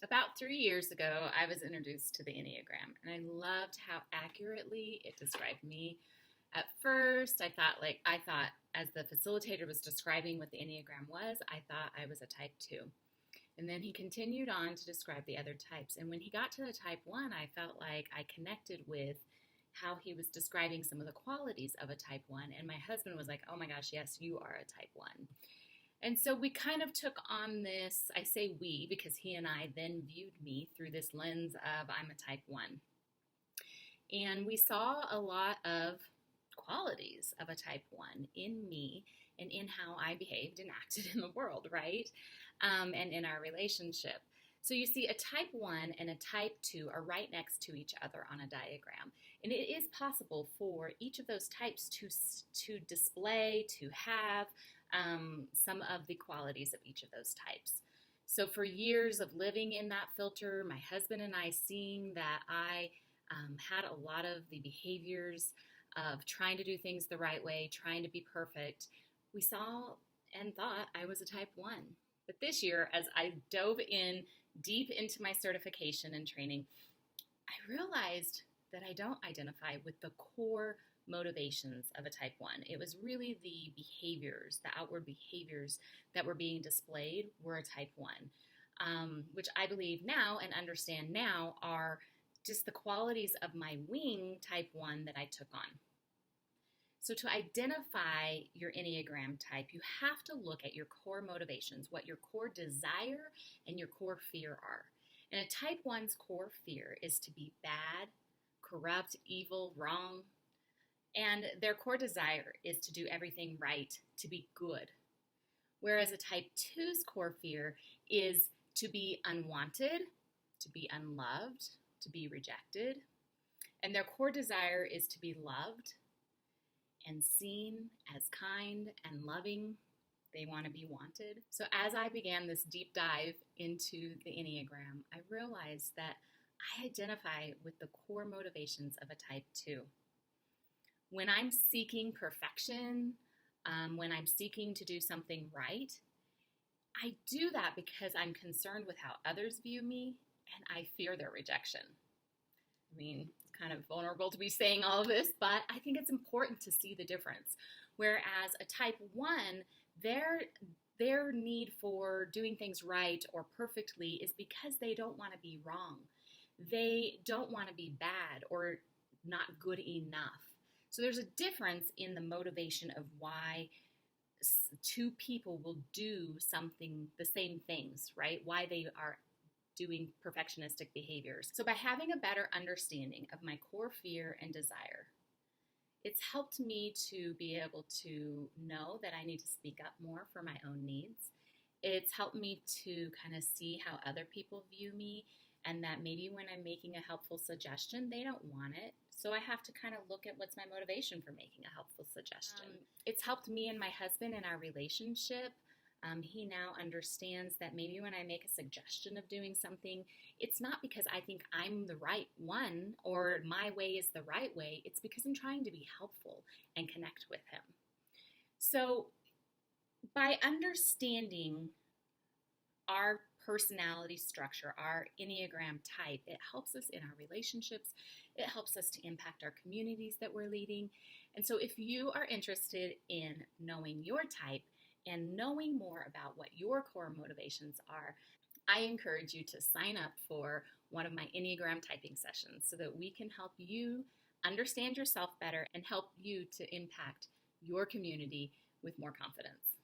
About 3 years ago, I was introduced to the Enneagram, and I loved how accurately it described me. At first, I thought as the facilitator was describing what the Enneagram was, I thought I was a type 2. And then he continued on to describe the other types. And when he got to the type 1, I felt like I connected with how he was describing some of the qualities of a type 1. And my husband was like, "Oh my gosh, yes, you are a type 1." And so we kind of took on this, I say we, because he and I then viewed me through this lens of I'm a type 1. And we saw a lot of qualities of a type 1 in me and in how I behaved and acted in the world, right? And in our relationship. So you see, a type 1 and a type 2 are right next to each other on a diagram. And it is possible for each of those types to display, to have some of the qualities of each of those types. So for years of living in that filter, my husband and I seeing that I had a lot of the behaviors of trying to do things the right way, trying to be perfect, we saw and thought I was a type 1. But this year, as I dove in deep into my certification and training, I realized that I don't identify with the core motivations of a type 1. It was really the behaviors, the outward behaviors that were being displayed were a type 1, which I believe now and understand now are just the qualities of my wing type 1 that I took on. So to identify your Enneagram type, you have to look at your core motivations, what your core desire and your core fear are. And a type 1's core fear is to be bad, corrupt, evil, wrong. And their core desire is to do everything right, to be good. Whereas a type 2's core fear is to be unwanted, to be unloved, to be rejected. And their core desire is to be loved and seen as kind and loving. They want to be wanted. So as I began this deep dive into the Enneagram, I realized that I identify with the core motivations of a type 2. When I'm seeking perfection, when I'm seeking to do something right, I do that because I'm concerned with how others view me and I fear their rejection. I mean, it's kind of vulnerable to be saying all of this, but I think it's important to see the difference. Whereas a type 1, their need for doing things right or perfectly is because they don't want to be wrong. They don't want to be bad or not good enough. So there's a difference in the motivation of why two people will do something, the same things, right? Why they are doing perfectionistic behaviors. So by having a better understanding of my core fear and desire, it's helped me to be able to know that I need to speak up more for my own needs. It's helped me to kind of see how other people view me and that maybe when I'm making a helpful suggestion, they don't want it. So I have to kind of look at what's my motivation for making a helpful suggestion. It's helped me and my husband in our relationship. He now understands that maybe when I make a suggestion of doing something, it's not because I think I'm the right one or my way is the right way. It's because I'm trying to be helpful and connect with him. So by understanding our personality structure, our Enneagram type, it helps us in our relationships. It helps us to impact our communities that we're leading. And so if you are interested in knowing your type and knowing more about what your core motivations are, I encourage you to sign up for one of my Enneagram Typing Sessions so that we can help you understand yourself better and help you to impact your community with more confidence.